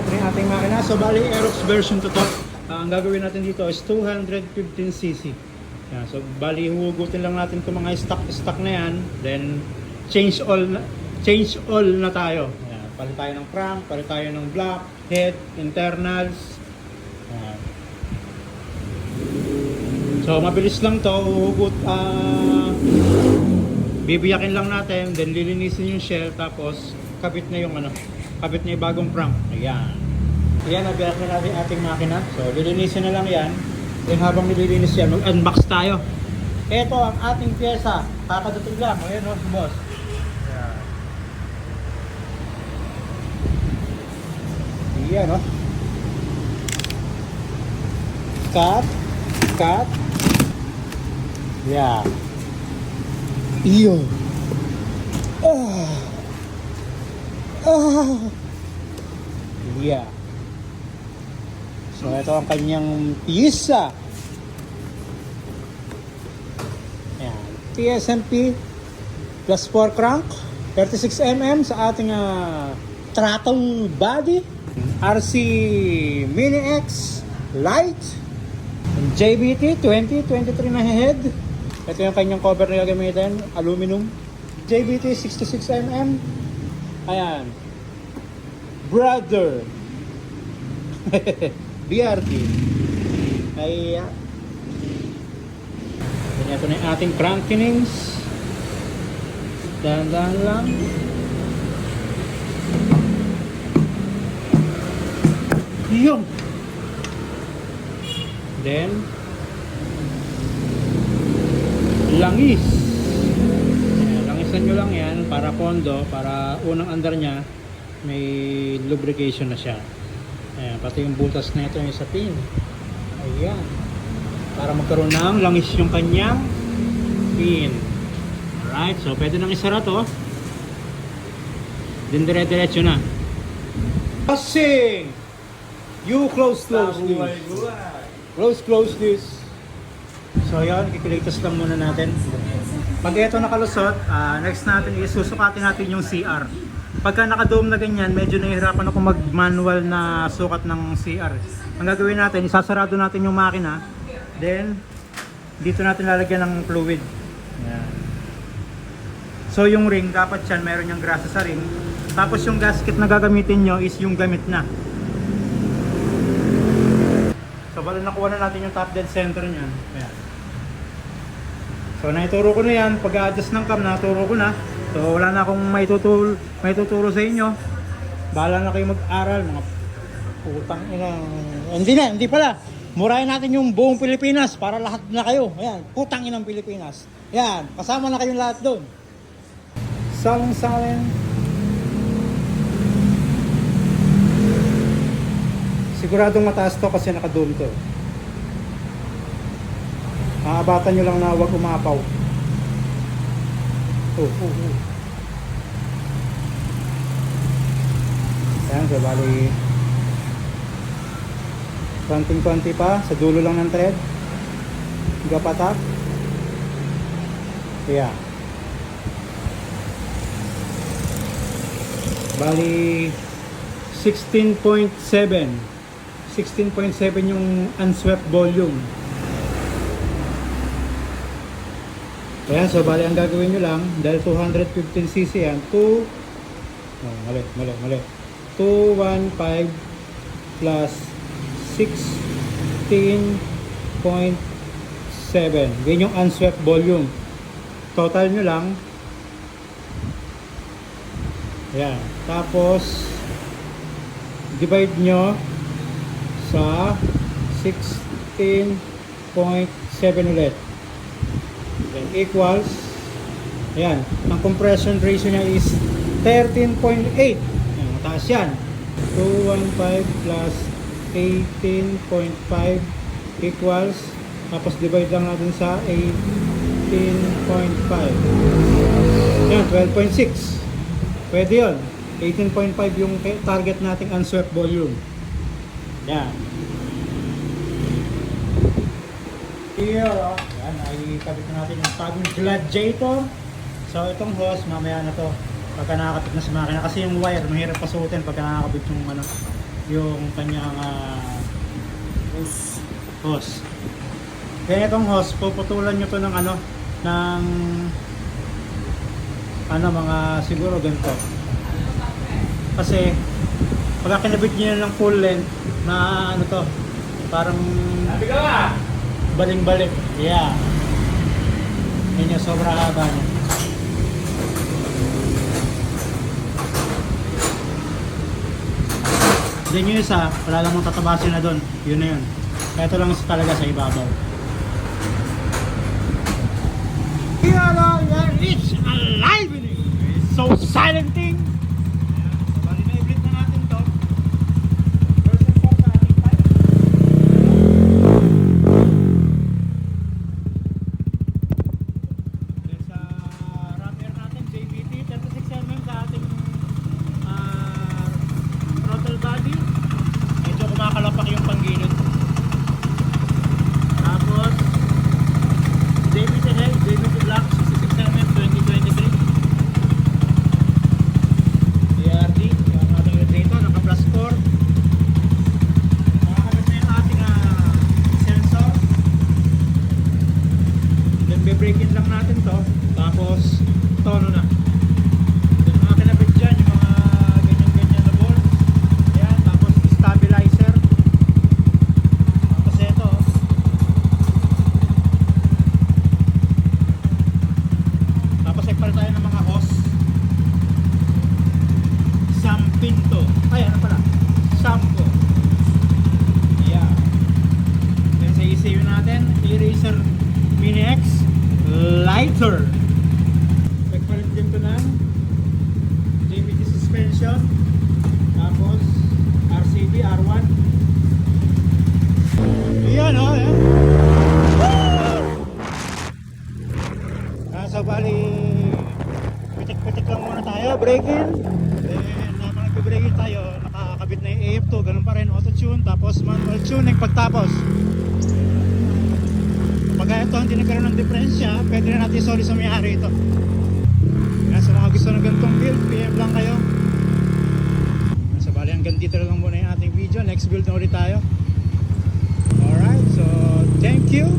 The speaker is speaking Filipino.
ito yung ating makina. So bali Aerox version to. Ang gagawin natin dito is 215cc. Yan. So bali hugutin lang natin itong mga stock na yan. Then change all na tayo. Yan. Palit tayo ng crank, palit tayo ng block, head, internals. Yan. So mabilis lang to, hugot, bibiyakin lang natin, then lilinisin yung shell, tapos kabit na yung kabit na yung bagong crank. Ayan. Ayan, nabiyak na natin ating makina. So lilinisin na lang yan. Then habang nililinis yan, mag-unbox tayo. Ito ang ating pyesa. Kakadating lang. Ayan o, si boss. Ayan o. Cut. Yeah. Iyo. Yeah. So ito ang kanyang pyesa. Ayan. TSMP plus 4 crank, 36mm sa ating throttle body, RC Mini X light, JBT 2023 na head. Ito yung kanyang cover na gagamitin, aluminum. JBT 66mm. Ayan. Brother. BRT. Ay, ito na yung ating crankinings. Dahan-dahan lang. Yung. Then langis. Ayan, langisan nyo lang yan para pondo, para unang andar nya may lubrication na siya. Ayan, pati yung butas na ito yung sa pin. Ayan. Para magkaroon ng langis yung kanyang pin. Alright, so pwede nang isara to. Then dire-diretso na. Passing! You close this. Close this. So yan, kikiligtas lang muna natin. Pag ito nakalusot, next natin is susukatin natin yung CR. Pagka naka-dome na ganyan, medyo nahihirapan ako mag-manual na sukat ng CR. Ang gagawin natin, isasarado natin yung makina. Then, dito natin lalagyan ng fluid. Yan. So yung ring, dapat yan, meron yung grasa sa ring. Tapos yung gasket na gagamitin nyo is yung gamit na. So bali nakuha na natin yung top dead center niyan. Ayan. So naituro ko na yan, pag-a-adjust ng cam naturo ko na. So wala na akong maituturo sa inyo. Bahala na kayo mag-aral, mga putang ina. Hindi pala. Murahin natin yung buong Pilipinas para lahat na kayo. Ayan, putang inang Pilipinas. Ayan, kasama na kayong lahat doon. Salin. Siguradong mataas to kasi naka-dome to. Aabatan nyo lang na huwag umapaw. Ayan, so bali konting-konti pa sa dulo lang ng thread. Gapatak. Ayan. Bali 16.7 yung unswept volume. Ayan, so bali ang gagawin nyo lang, dahil 215cc yan, 215 plus 16.7. Yan yung unswept volume. Total nyo lang. Ayan, tapos divide nyo sa 16.7 ulit. Then equals, ayan, ang compression ratio niya is 13.8. Ayan, mataas yan. 215 plus 18.5 equals, tapos divide lang natin sa 18.5. Ayan, 12.6. Pwede yun. 18.5 yung target nating unswept volume. Yan. Here, yan, ay kabit na natin yung bagong Gladiator. So itong hose, mamaya na to pagka nakakabit na sa makina, kasi yung wire mahirap pasuotin pagka nakakabit yung yung kanyang hose. Kaya itong hose, puputulan nyo to ng mga siguro ganito. Kasi pagka kinabit nyo ng full length na to, parang baling-balik. Yeah. Yan yung sobra haba niya. Then yung isa, wala lang mong tatabasin na doon. Yun na yun. Ito lang talaga sa ibabaw. Yala, it's alive! It's so silent thing! Bali na i-blip na natin to. First and fourth sa ating pipe. Then sa rubber natin, JBT 36mm sa ating throttle body. Medyo kumakalapak yung panggilid. Tapos JBT head, JBT black 66mm 2023. DRD, yung ating radiator, naka-plus core. Nakakabit na yung ating sensor. Then be-break-in lang natin to. Tapos tono na. Then mga kinabit dyan, yung mga ganyan-ganyan na bolt. Ayan, tapos stabilizer. Tapos ito. Tapos nagpalit tayo ng mga hose. Sampinto. Ay, ano pala? Sampo. Yeah. Then sa ECU natin, Eraser Mini X Lighter. Nagpalit din to ng JBT suspension. Tapos RCB R1. Ayan o. So bali, pitik-pitik lang muna tayo, break-in. Then habang nagbe-break-in tayo, nakakabit na yung AF2, ganun pa rin, auto-tune, tapos manual tuning pagtapos. Kapag ito hindi nagkaroon ng diferensya, pwede na natin isoli sa may-ari ito. Kaya sa mga gusto ng ganitong build, PM lang kayo. So bali, hanggang dito lang muna yung ating video. Next build na ulit tayo. Alright, so thank you.